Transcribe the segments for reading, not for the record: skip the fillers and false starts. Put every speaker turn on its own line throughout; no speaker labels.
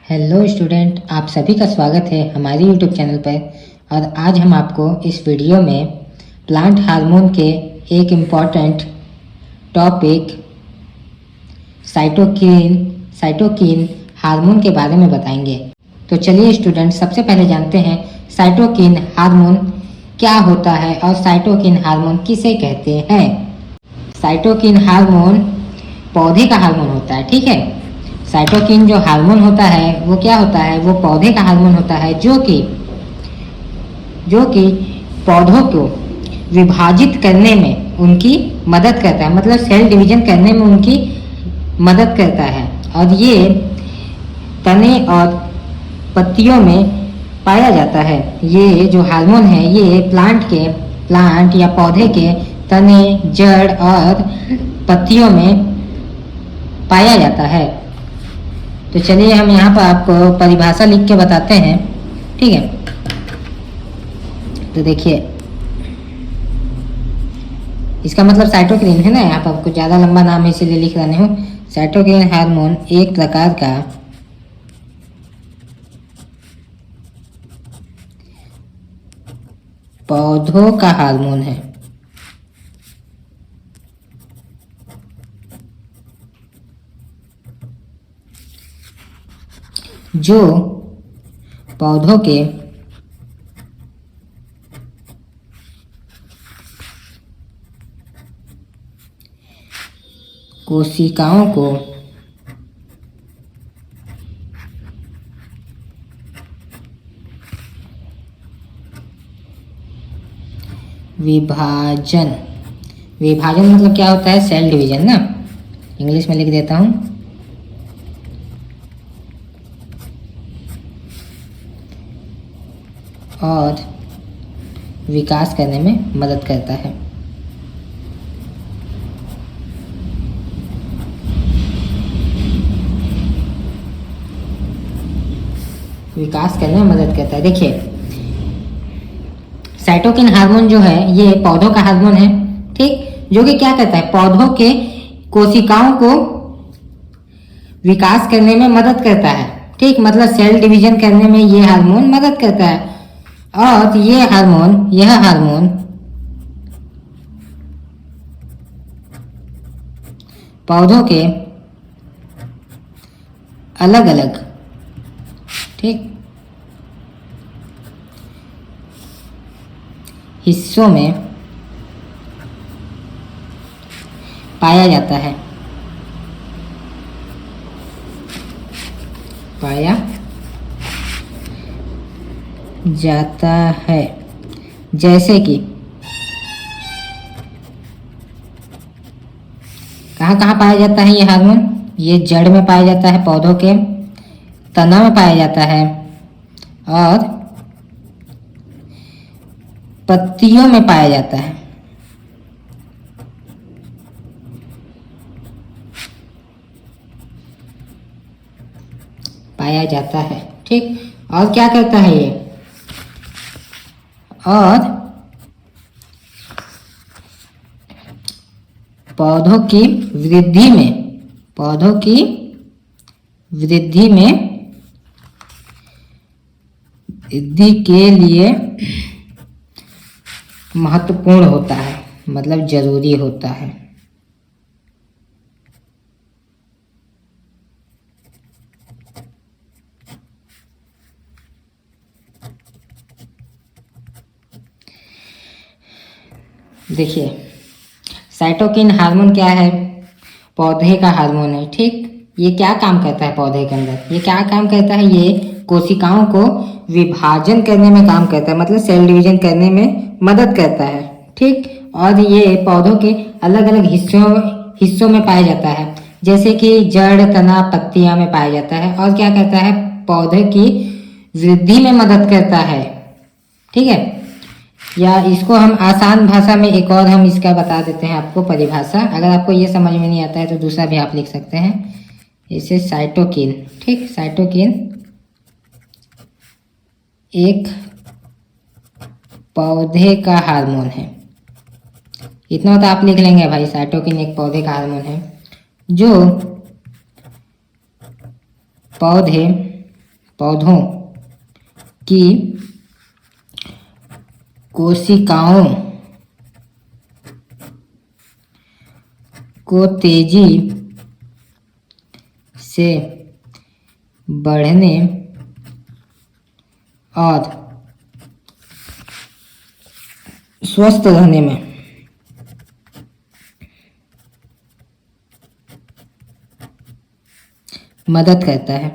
Hello student, आप सभी का स्वागत है हमारे यूट्यूब चैनल पर। और आज हम आपको इस वीडियो में प्लांट हार्मोन के एक इम्पॉर्टेंट टॉपिक साइटोकिन हार्मोन के बारे में बताएंगे। तो चलिए स्टूडेंट, सबसे पहले जानते हैं साइटोकिन हार्मोन क्या होता है और साइटोकिन हार्मोन किसे कहते हैं। साइटोकिन हार्मोन पौधे का हार्मोन होता है, ठीक है। साइटोकिन जो हार्मोन होता है वो क्या होता है, वो पौधे का हार्मोन होता है जो कि पौधों को विभाजित करने में उनकी मदद करता है, मतलब सेल डिवीजन करने में उनकी मदद करता है। और ये तने और पत्तियों में पाया जाता है। ये जो हार्मोन है ये प्लांट या पौधे के तने, जड़ और पत्तियों में पाया जाता है। तो चलिए हम यहाँ पर आपको परिभाषा लिख के बताते हैं, ठीक है। तो देखिए, इसका मतलब साइटोकिन है ना, यहाँ पर आपको ज़्यादा लंबा नाम है इसीलिए लिख रहे हूँ। साइटोकिन हार्मोन एक प्रकार का पौधों का हार्मोन है जो पौधों के कोशिकाओं को विभाजन मतलब क्या होता है, सेल डिवीजन ना, इंग्लिश में लिख देता हूँ। और विकास करने में मदद करता है। विकास करने में मदद करता है। देखिए, साइटोकिन हार्मोन जो है ये पौधों का हार्मोन है, ठीक, जो कि क्या करता है, पौधों के कोशिकाओं को विकास करने में मदद करता है, ठीक, मतलब सेल डिवीजन करने में ये हार्मोन मदद करता है। और यह हार्मोन पौधों के अलग अलग, ठीक, हिस्सों में पाया जाता है। जैसे कि कहाँ कहाँ पाया जाता है ये हार्मोन, ये जड़ में पाया जाता है, पौधों के तना में पाया जाता है और पत्तियों में पाया जाता है। ठीक, और क्या करता है ये, और पौधों की वृद्धि के लिए महत्वपूर्ण होता है, मतलब जरूरी होता है। देखिए, साइटोकिन हार्मोन क्या है, पौधे का हार्मोन है, ठीक। ये क्या काम करता है पौधे के अंदर, ये क्या काम करता है, ये कोशिकाओं को विभाजन करने में काम करता है, मतलब सेल डिवीजन करने में मदद करता है, ठीक। और ये पौधों के अलग अलग हिस्सों में पाया जाता है, जैसे कि जड़, तना, पत्तियां में पाया जाता है। और क्या करता है, पौधे की वृद्धि में मदद करता है, ठीक है। या इसको हम आसान भाषा में एक और हम इसका बता देते हैं आपको परिभाषा, अगर आपको ये समझ में नहीं आता है तो दूसरा भी आप लिख सकते हैं। इसे साइटोकिन, ठीक, साइटोकिन एक पौधे का हार्मोन है, इतना तो आप लिख लेंगे भाई। साइटोकिन एक पौधे का हार्मोन है जो पौधे पौधों की कोशिकाओं को तेजी से बढ़ने और स्वस्थ रहने में मदद करता है।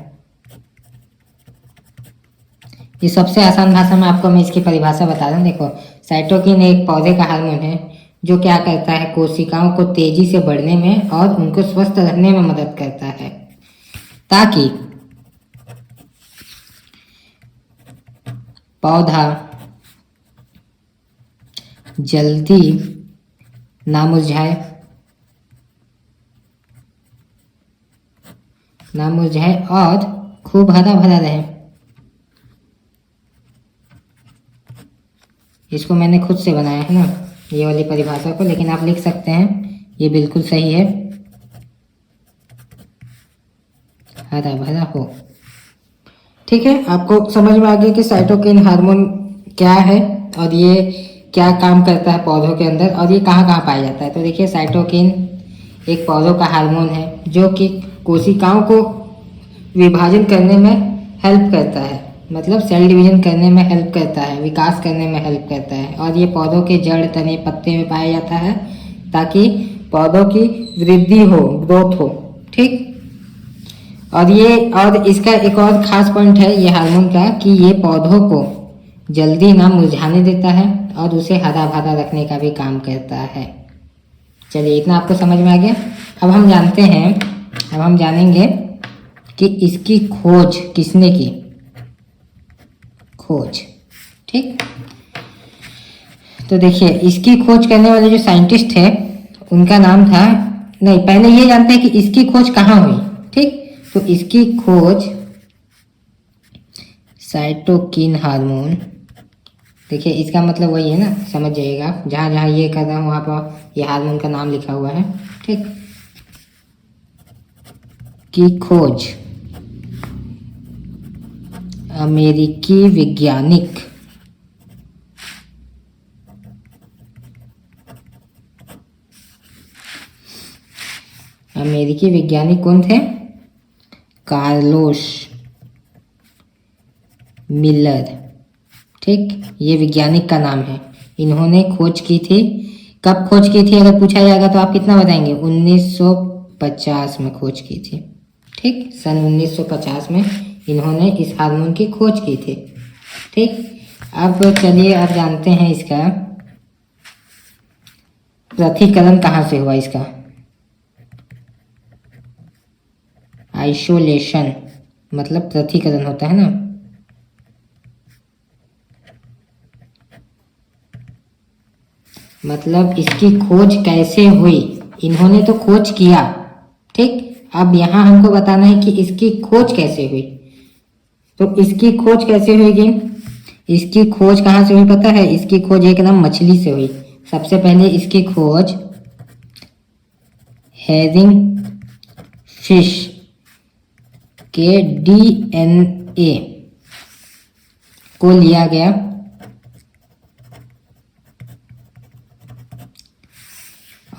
ये सबसे आसान भाषा में आपको मैं इसकी परिभाषा बता दूं। देखो, साइटोकिन एक पौधे का हार्मोन है जो क्या करता है, कोशिकाओं को तेजी से बढ़ने में और उनको स्वस्थ रहने में मदद करता है, ताकि पौधा जल्दी ना मुरझाए और खूब हरा भरा रहे। इसको मैंने खुद से बनाया है ना, ये वाली परिभाषा को, लेकिन आप लिख सकते हैं, ये बिल्कुल सही है, हरा भरा हो। ठीक है, आपको समझ में आ गया कि साइटोकिन हार्मोन क्या है और ये क्या काम करता है पौधों के अंदर और ये कहाँ कहाँ पाया जाता है। तो देखिए, साइटोकिन एक पौधों का हार्मोन है जो कि कोशिकाओं को विभाजन करने में हेल्प करता है, मतलब सेल डिवीजन करने में हेल्प करता है, विकास करने में हेल्प करता है। और ये पौधों के जड़, तने, पत्ते में पाया जाता है ताकि पौधों की वृद्धि हो, ग्रोथ हो। ठीक, और इसका एक और खास पॉइंट है ये हार्मोन का कि ये पौधों को जल्दी ना मुरझाने देता है और उसे हरा भरा रखने का भी काम करता है। चलिए, इतना आपको समझ में आ गया। अब हम जानेंगे कि इसकी खोज किसने की। ठीक, तो देखिए, इसकी खोज करने वाले जो साइंटिस्ट थे उनका नाम था, नहीं, पहले ये जानते हैं कि इसकी खोज कहाँ हुई। ठीक, तो इसकी खोज साइटोकिन हार्मोन, देखिए इसका मतलब वही है ना, समझ जाइएगा, जहाँ जहाँ ये कर रहा हूँ वहाँ पर ये हार्मोन का नाम लिखा हुआ है। ठीक, की खोज अमेरिकी वैज्ञानिक कौन थे? Carlos Miller. ठीक, ये वैज्ञानिक का नाम है। इन्होंने खोज की थी। कब खोज की थी अगर पूछा जाएगा तो आप कितना बताएंगे? 1950 में खोज की थी। ठीक, सन 1950 में इन्होंने इस हार्मोन की खोज की थी। ठीक, अब चलिए अब जानते हैं इसका पृथक्करण कहाँ से हुआ। इसका आइसोलेशन मतलब पृथक्करण होता है ना, मतलब इसकी खोज कैसे हुई। इन्होंने तो खोज किया, ठीक, अब यहाँ हमको बताना है कि इसकी खोज कैसे हुई। तो इसकी खोज कैसे हुई? इसकी खोज कहाँ से हुई पता है? इसकी खोज एक नाम मछली से हुई। सबसे पहले इसकी खोज हेरिंग फिश के डीएनए को लिया गया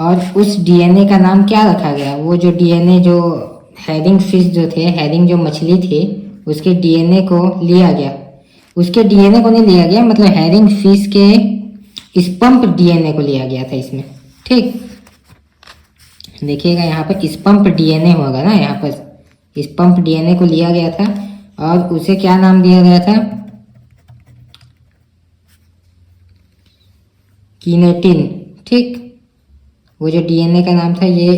और उस डीएनए का नाम क्या रखा गया? वो जो डीएनए जो हेरिंग फिश जो थे, हेरिंग जो मछली थी, उसके डीएनए को लिया गया। उसके डीएनए को नहीं लिया गया, मतलब हेरिंग फिश के स्पंप डीएनए को लिया गया था इसमें। ठीक, देखिएगा यहाँ पर स्पंप डीएनए होगा ना, यहाँ पर स्पंप डीएनए को लिया गया था और उसे क्या नाम दिया गया था? किनेटिन। ठीक, वो जो डीएनए का नाम था ये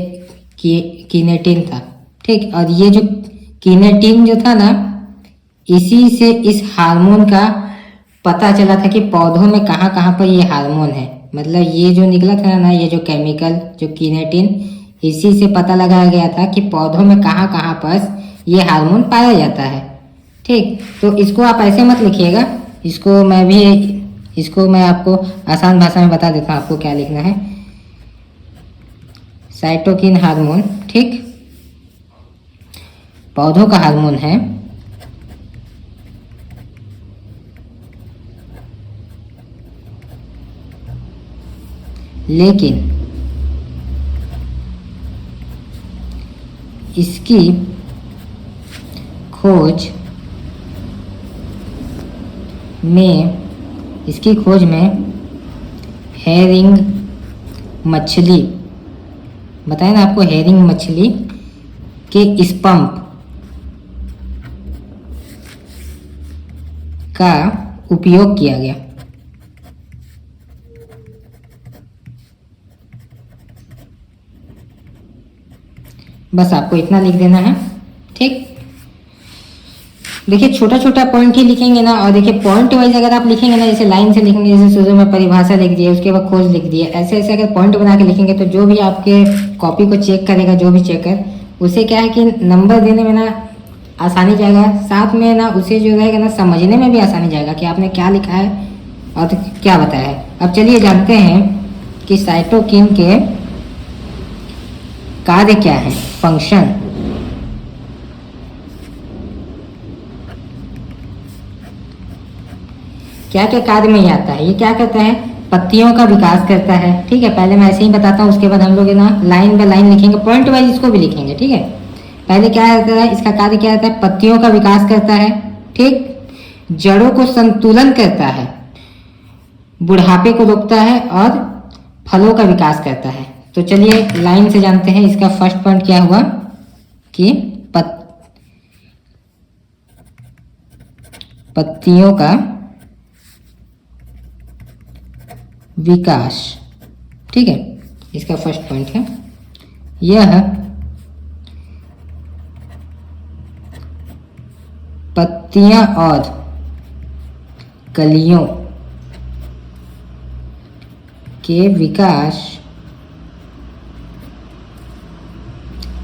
किनेटिन था। ठीक, और ये जो किनेटिन जो था ना, इसी से इस हार्मोन का पता चला था कि पौधों में कहाँ कहाँ पर ये हार्मोन है। मतलब ये जो निकला था ना, ये जो केमिकल जो किनेटिन, इसी से पता लगाया गया था कि पौधों में कहाँ कहाँ पर ये हार्मोन पाया जाता है। ठीक, तो इसको आप ऐसे मत लिखिएगा, इसको मैं आपको आसान भाषा में बता देता हूँ आपको क्या लिखना है। साइटोकिन हार्मोन, ठीक, पौधों का हार्मोन है लेकिन इसकी खोज में हेरिंग मछली, बताया ना आपको, हेरिंग मछली के स्पंप का उपयोग किया गया। बस आपको इतना लिख देना है, ठीक। देखिए छोटा छोटा पॉइंट ही लिखेंगे ना, और देखिए पॉइंट वाइज अगर आप लिखेंगे ना, जैसे लाइन से लिखेंगे, जैसे शुरू में परिभाषा लिख दिए, उसके बाद खोज लिख दिए, ऐसे ऐसे अगर पॉइंट बना के लिखेंगे तो जो भी आपके कॉपी को चेक करेगा, जो भी चेकर, उसे क्या है कि नंबर देने में ना आसानी जाएगा, साथ में ना उसे जो रहेगा ना समझने में भी आसानी जाएगा कि आपने क्या लिखा है और क्या बताया है। अब चलिए जानते हैं कि साइटोकिन के कार्य क्या है, फंक्शन। क्या क्या कार्य में ये आता है, ये क्या करता है, पत्तियों का विकास करता है, ठीक है। पहले मैं ऐसे ही बताता हूँ, उसके बाद हम लोग ना लाइन बाय लाइन लिखेंगे, पॉइंट वाइज इसको भी लिखेंगे, ठीक है। पहले क्या होता है, इसका कार्य क्या होता है, पत्तियों का विकास करता है, ठीक, जड़ों को संतुलन करता है, बुढ़ापे को रोकता है और फलों का विकास करता है। तो चलिए लाइन से जानते हैं, इसका फर्स्ट पॉइंट क्या हुआ कि पत्तियों का विकास, ठीक है, इसका फर्स्ट पॉइंट है। यह पत्तियां और कलियों के विकास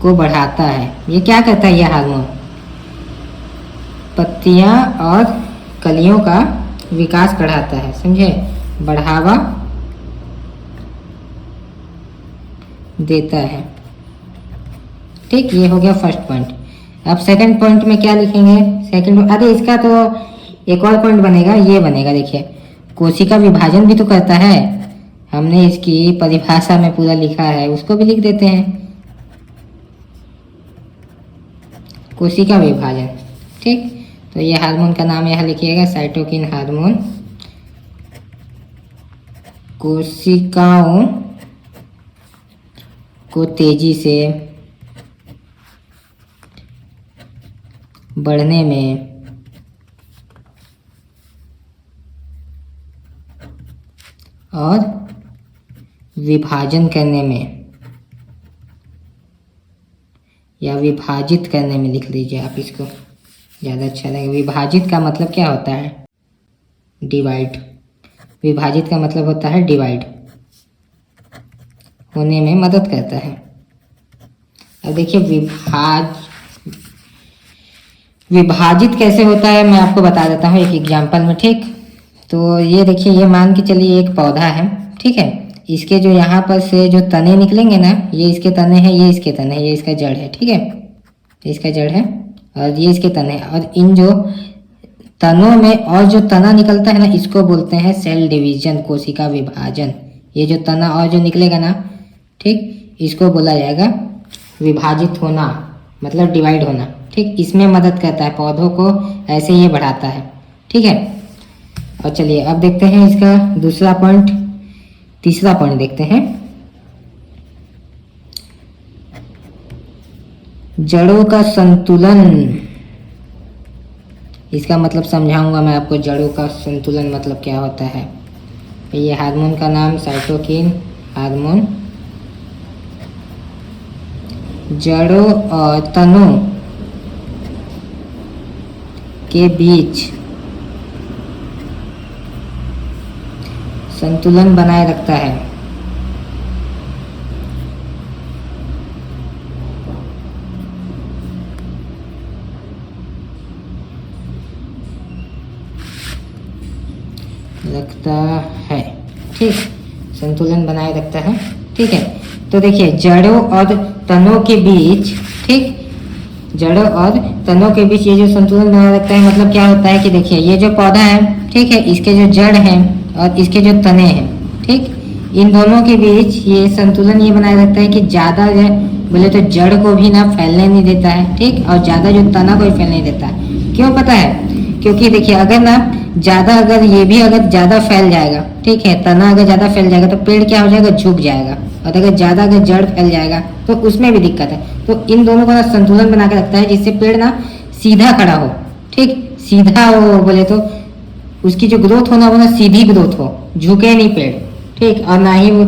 को बढ़ाता है। ये क्या करता है, यह हार्मोन पत्तियां और कलियों का विकास बढ़ाता है, समझे, बढ़ावा देता है, ठीक। ये हो गया फर्स्ट पॉइंट। अब सेकंड पॉइंट में क्या लिखेंगे, सेकंड, अरे इसका तो एक और पॉइंट बनेगा, ये बनेगा, देखिए कोशिका विभाजन भी तो करता है, हमने इसकी परिभाषा में पूरा लिखा है, उसको भी लिख देते हैं, कोशिका विभाजन, ठीक। तो ये हार्मोन का नाम यहाँ लिखिएगा, साइटोकिन हार्मोन, कोशिकाओं को तेजी से बढ़ने में और विभाजन करने में, या विभाजित करने में लिख लीजिए आप इसको, ज़्यादा अच्छा लगेगा। विभाजित का मतलब क्या होता है, डिवाइड, विभाजित का मतलब होता है डिवाइड होने में मदद करता है। अब देखिए विभाजित कैसे होता है मैं आपको बता देता हूँ एक एग्जांपल में, ठीक। तो ये देखिए, ये मान के चलिए एक पौधा है, ठीक है, इसके जो यहाँ पर से जो तने निकलेंगे ना, ये इसके तने हैं, ये इसके तने हैं, ये इसका जड़ है, ठीक है, इसका जड़ है और ये इसके तने हैं, और इन जो तनों में और जो तना निकलता है ना, इसको बोलते हैं सेल डिवीजन, कोशिका विभाजन। ये जो तना और जो निकलेगा ना, ठीक, इसको बोला जाएगा विभाजित होना, मतलब डिवाइड होना, ठीक। इसमें मदद करता है पौधों को, ऐसे ये बढ़ाता है, ठीक है। और चलिए अब देखते हैं इसका दूसरा पॉइंट, तीसरा पॉइंट देखते हैं, जड़ों का संतुलन। इसका मतलब समझाऊंगा मैं आपको, जड़ों का संतुलन मतलब क्या होता है। ये हार्मोन का नाम साइटोकिन हार्मोन जड़ों और तनों के बीच संतुलन बनाए रखता है। ठीक, संतुलन बनाए रखता है, ठीक है। तो देखिए जड़ों और तनों के बीच, ठीक, जड़ों और तनों के बीच ये जो संतुलन बनाए रखता है, मतलब क्या होता है कि देखिए ये जो पौधा है, ठीक है, इसके जो जड़ हैं और इसके जो तने हैं, ठीक, इन दोनों के बीच ये संतुलन ये बनाए रखता है कि ज़्यादा बोले तो जड़ को भी ना फैलने नहीं देता है, ठीक, और ज़्यादा जो तना को भी फैलने नहीं देता है। क्यों पता है? क्योंकि देखिए अगर ना ज़्यादा अगर ये भी अगर ज़्यादा फैल जाएगा, ठीक है, तना अगर ज़्यादा फैल जाएगा तो पेड़ क्या हो जाएगा, झुक जाएगा। और अगर ज़्यादा अगर जड़ फैल जाएगा तो उसमें भी दिक्कत है। तो इन दोनों को ना संतुलन बना के रखता है जिससे पेड़ ना सीधा खड़ा हो, ठीक, सीधा हो, बोले तो उसकी जो ग्रोथ हो ना वो ना सीधी ग्रोथ हो, झुके नहीं पेड़, ठीक, और ना ही वो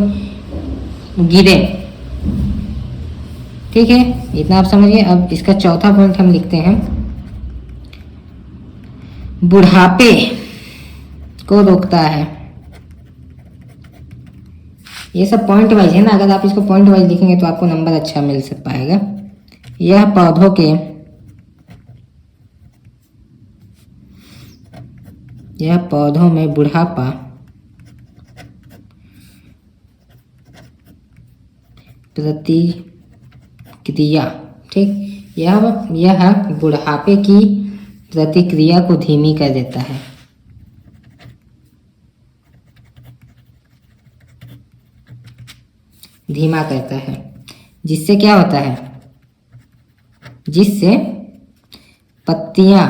गिरे। ठीक है, इतना आप समझिए। अब इसका चौथा पॉइंट हम लिखते हैं, बुढ़ापे को रोकता है। ये सब पॉइंट वाइज है ना, अगर आप इसको पॉइंट वाइज लिखेंगे तो आपको नंबर अच्छा मिल सक पाएगा। यह पौधों में बुढ़ापा प्रतिक्रिया, ठीक, यह बुढ़ापे की प्रतिक्रिया को धीमी कर देता है। धीमा करता है, जिससे क्या होता है, जिससे पत्तियां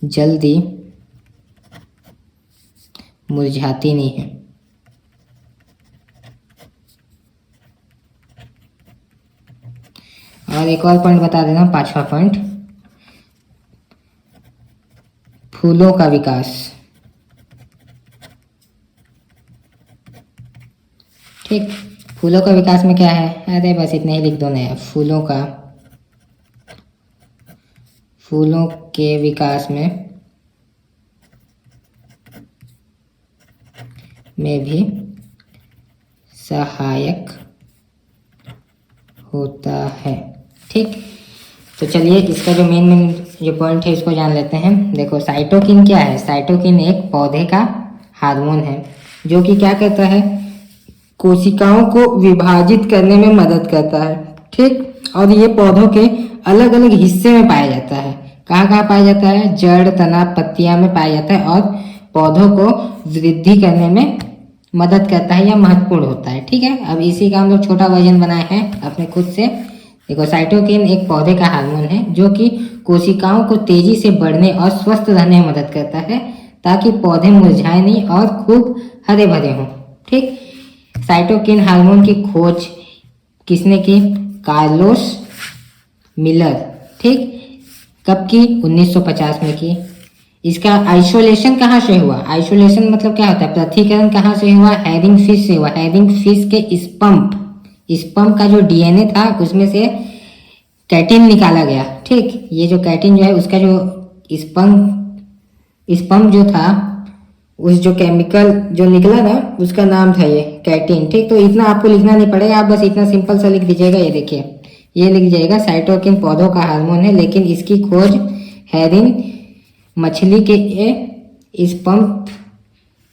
जल्दी मुरझाती नहीं है। और एक और पॉइंट बता देना, पांचवा पॉइंट, फूलों का विकास, ठीक, फूलों का विकास में क्या है, अरे बस इतने ही लिख दो ना, फूलों के विकास में भी सहायक होता है, ठीक। तो चलिए इसका जो मेन जो पॉइंट है इसको जान लेते हैं। देखो साइटोकिन क्या है, साइटोकिन एक पौधे का हार्मोन है जो कि क्या करता है, कोशिकाओं को विभाजित करने में मदद करता है, ठीक, और ये पौधों के अलग अलग हिस्से में पाया जाता है। कहाँ कहाँ पाया जाता है, जड़, तना, पत्तियां में पाया जाता है और पौधों को वृद्धि करने में मदद करता है या महत्वपूर्ण होता है, ठीक है। अब इसी का हम लोग छोटा वर्जन बनाए हैं अपने खुद से। देखो साइटोकिन एक पौधे का हार्मोन है जो कि कोशिकाओं को तेजी से बढ़ने और स्वस्थ रहने में मदद करता है ताकि पौधे मुरझाए नहीं और खूब हरे भरे हों, ठीक। साइटोकिन हार्मोन की खोज किसने की, कार्लोस मिलर, ठीक, कब की, 1950 में की। इसका आइसोलेशन कहाँ से हुआ, आइसोलेशन मतलब क्या होता है, पृथक्करण कहाँ से हुआ, हैरिंग फिश से हुआ। हैरिंग फिश के स्पम्प का जो डीएनए था उसमें से कैटिन निकाला गया, ठीक। ये जो कैटिन जो है उसका जो स्पम्प जो था, उस जो केमिकल जो निकला ना उसका नाम था ये कैटिन, ठीक। तो इतना आपको लिखना नहीं पड़ेगा, आप बस इतना सिंपल सा लिख दीजिएगा। ये देखिए ये लिख जाएगा, साइटोकिन पौधों का हार्मोन है लेकिन इसकी खोज हैरिंग मछली के स्पम्प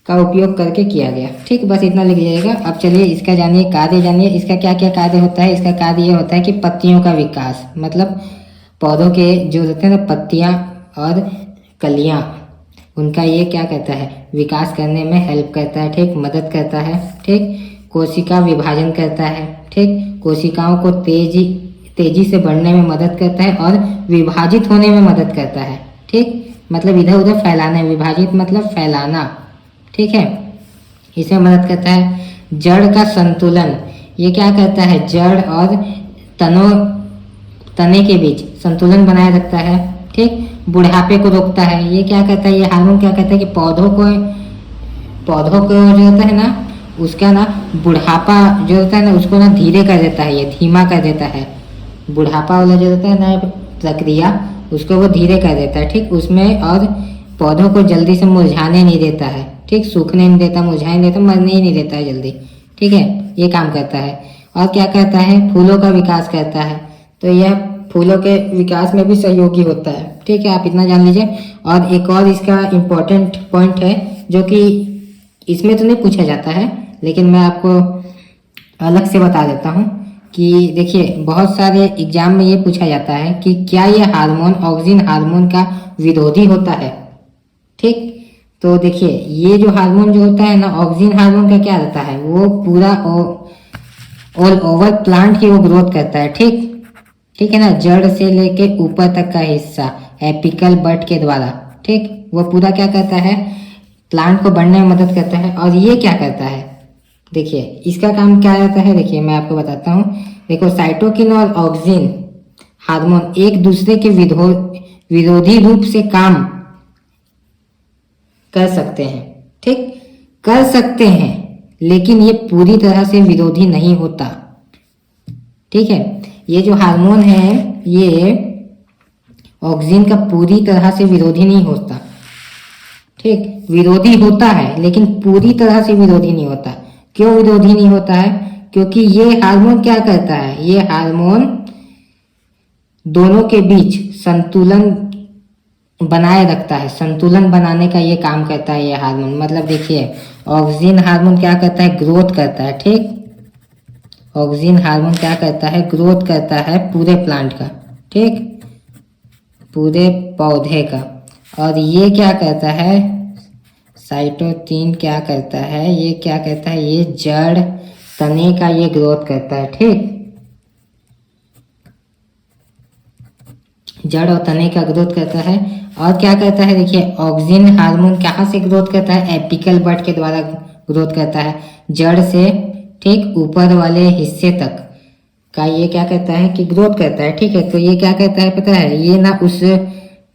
का उपयोग करके किया गया, ठीक, बस इतना लिख जाएगा। अब चलिए इसका जानिए, कार्य जानिए, इसका क्या क्या कार्य होता है। इसका कार्य ये होता है कि पत्तियों का विकास, मतलब पौधों के जो होते हैं ना पत्तियां और कलियां, उनका ये क्या करता है, विकास करने में हेल्प करता है, ठीक, मदद करता है, ठीक। कोशिका विभाजन करता है, ठीक, कोशिकाओं को तेजी से बढ़ने में मदद करता है और विभाजित होने में मदद करता है, ठीक, मतलब इधर उधर फैलाना, विभाजित मतलब फैलाना, ठीक है, इसमें मदद करता है। जड़ का संतुलन, ये क्या करता है, जड़ और तने के बीच संतुलन बनाए रखता है, ठीक। बुढ़ापे को रोकता है, ये क्या करता है, ये हार्मोन क्या करता है कि पौधों को जो होता है ना उसका ना बुढ़ापा जो होता है ना उसको ना धीरे कर देता है, ये धीमा कर देता है। बुढ़ापा वाला जो होता है ना प्रक्रिया उसको वो धीरे कर देता है, ठीक, उसमें, और पौधों को जल्दी से मुरझाने नहीं देता है, ठीक, सूखने नहीं देता, मुरझाने नहीं देता, मरने ही नहीं देता है जल्दी, ठीक है, ये काम करता है। और क्या करता है, फूलों का विकास करता है, तो यह फूलों के विकास में भी सहयोगी होता है, ठीक है, आप इतना जान लीजिए। और एक और इसका इम्पोर्टेंट पॉइंट है जो कि इसमें तो नहीं पूछा जाता है लेकिन मैं आपको अलग से बता देता हूँ कि देखिए बहुत सारे एग्जाम में ये पूछा जाता है कि क्या ये हार्मोन ऑक्सिन हार्मोन का विरोधी होता है, ठीक। तो देखिए ये जो हार्मोन जो होता है ना, ऑक्सिन हार्मोन का क्या रहता है, वो पूरा ऑल ओवर प्लांट की वो ग्रोथ करता है। ठीक है ना, जड़ से लेके ऊपर तक का हिस्सा एपिकल बड के द्वारा, ठीक, वो पूरा क्या करता है, प्लांट को बढ़ने में मदद करता है। और ये क्या करता है, देखिए इसका काम क्या रहता है, देखिए मैं आपको बताता हूँ। देखो साइटोकिन और ऑक्सिन हार्मोन एक दूसरे के विरोधी रूप से काम कर सकते हैं, ठीक, कर सकते हैं, लेकिन ये पूरी तरह से विरोधी नहीं होता। ठीक है, ये जो हार्मोन है ये ऑक्सिन का पूरी तरह से विरोधी नहीं होता, ठीक, विरोधी होता है लेकिन पूरी तरह से विरोधी नहीं होता। क्यों विरोधी नहीं होता है, क्योंकि ये हार्मोन क्या करता है, ये हार्मोन दोनों के बीच संतुलन बनाए रखता है, संतुलन बनाने का ये काम करता है ये हार्मोन। मतलब देखिए ऑक्सिन हार्मोन क्या करता है, ग्रोथ करता है, ठीक, ऑक्सिन हार्मोन क्या करता है, ग्रोथ करता है पूरे प्लांट का, ठीक, पूरे पौधे का। और ये क्या करता है, साइटोकिन क्या करता है, ये क्या करता है, ये जड़ तने का ये ग्रोथ करता है, ठीक, जड़ और तने का ग्रोथ करता है। और क्या करता है, देखिए ऑक्सिन हार्मोन कहाँ से ग्रोथ करता है, एपिकल बड के द्वारा ग्रोथ करता है, जड़ से ठीक ऊपर वाले हिस्से तक का ये क्या करता है कि ग्रोथ करता है। ठीक है, तो ये क्या करता है पता है, ये ना उस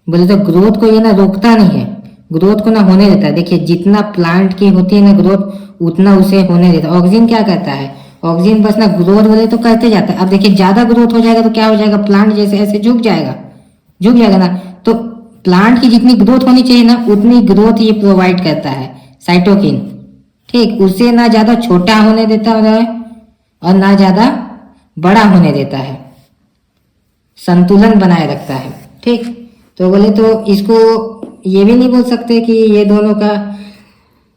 बोले तो ग्रोथ को ये ना रोकता नहीं है, ग्रोथ को ना होने देता है। देखिए जितना प्लांट की होती है ना ग्रोथ, उतना उसे होने देता है। ऑक्सिन क्या करता है, ऑक्सिन बस ना ग्रोथ बोले तो करते जाता है। अब देखिए ज्यादा ग्रोथ हो जाएगा तो क्या हो जाएगा, प्लांट जैसे ऐसे झुक जाएगा ना। तो प्लांट की जितनी ग्रोथ होनी चाहिए ना उतनी ग्रोथ ये प्रोवाइड करता है साइटोकिन, ठीक, उसे ना ज्यादा छोटा होने देता है और ना ज्यादा बड़ा होने देता है, संतुलन बनाए रखता है। ठीक, तो बोले तो इसको ये भी नहीं बोल सकते कि ये दोनों का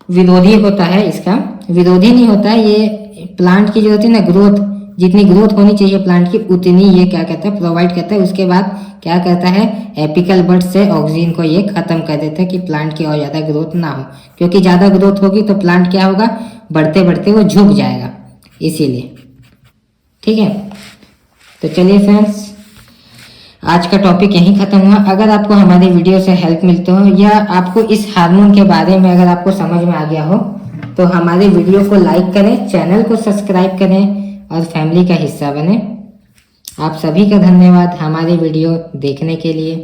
विरोधी होता है, इसका विरोधी नहीं होता है। ये प्लांट की जो होती है ना ग्रोथ, जितनी ग्रोथ होनी चाहिए प्लांट की उतनी ये क्या करता है, प्रोवाइड करता है। उसके बाद क्या करता है, एपिकल बड से ऑक्सीजन को ये खत्म कर देता है कि प्लांट की और ज्यादा ग्रोथ ना हो, क्योंकि ज्यादा ग्रोथ होगी तो प्लांट क्या होगा, बढ़ते बढ़ते वो झुक जाएगा, इसीलिए। ठीक है, तो चलिए फ्रेंड्स आज का टॉपिक यहीं खत्म हुआ। अगर आपको हमारे वीडियो से हेल्प मिलते हो या आपको इस हार्मोन के बारे में अगर आपको समझ में आ गया हो तो हमारे वीडियो को लाइक करें, चैनल को सब्सक्राइब करें और फैमिली का हिस्सा बने। आप सभी का धन्यवाद हमारे वीडियो देखने के लिए।